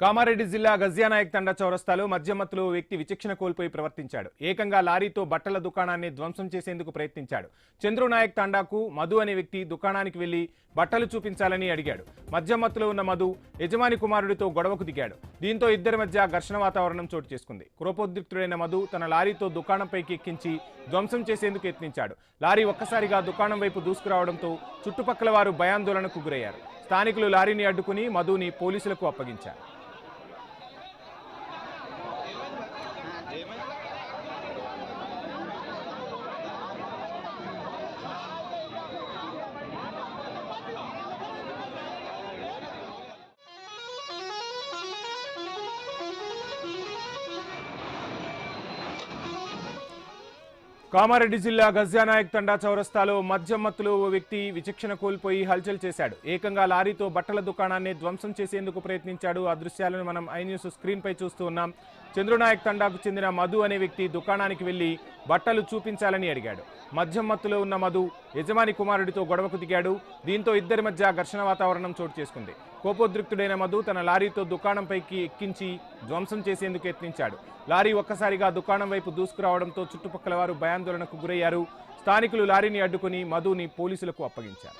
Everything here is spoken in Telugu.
కామారెడ్డి జిల్లా గజ్యానాయక్ తండా చౌరస్తాలో మధ్యమత్తులో వ్యక్తి విచక్షణ కోల్పోయి ప్రవర్తించాడు. ఏకంగా లారీతో బట్టల దుకాణాన్ని ధ్వంసం చేసేందుకు ప్రయత్నించాడు. చంద్రునాయక్ తండాకు మధు అనే వ్యక్తి దుకాణానికి వెళ్లి బట్టలు చూపించాలని అడిగాడు. మధ్యమత్తులో ఉన్న మధు యజమాని కుమారుడితో గొడవకు దిగాడు. దీంతో ఇద్దరి మధ్య ఘర్షణ వాతావరణం చోటు చేసుకుంది. కోపోద్రిక్తుడైన మధు తన లారీతో దుకాణంపైకి ఎక్కించి ధ్వంసం చేసేందుకు యత్నించాడు. లారీ ఒక్కసారిగా దుకాణం వైపు దూసుకురావడంతో చుట్టుపక్కల వారు భయాందోళనకు గురయ్యారు. స్థానికులు లారీని అడ్డుకుని మధుని పోలీసులకు అప్పగించారు. కామారెడ్డి జిల్లా గజ్యానాయక్ తండా చౌరస్తాలో మధ్యమత్తులో ఓ వ్యక్తి విచక్షణ కోల్పోయి హల్చల్ చేశాడు. ఏకంగా లారీతో బట్టల దుకాణాన్ని ధ్వంసం చేసేందుకు ప్రయత్నించాడు. ఆ దృశ్యాలను మనం ఐ న్యూస్ స్క్రీన్ పై చూస్తూ ఉన్నాం. చంద్రునాయక్ తండాకు చెందిన మధు అనే వ్యక్తి దుకాణానికి వెళ్లి బట్టలు చూపించాలని అడిగాడు. మధ్యమత్తులో ఉన్న మధు యజమాని కుమారుడితో గొడవకు దిగాడు. దీంతో ఇద్దరి మధ్య ఘర్షణ వాతావరణం చోటు చేసుకుంది. కోపోద్రిక్తుడైన మధు తన లారీతో దుకాణంపైకి ఎక్కించి ధ్వంసం చేసేందుకు యత్నించాడు. లారీ ఒక్కసారిగా దుకాణం వైపు దూసుకురావడంతో చుట్టుపక్కల వారు భయాందోళనకు గురయ్యారు. స్థానికులు లారీని అడ్డుకుని మధుని పోలీసులకు అప్పగించారు.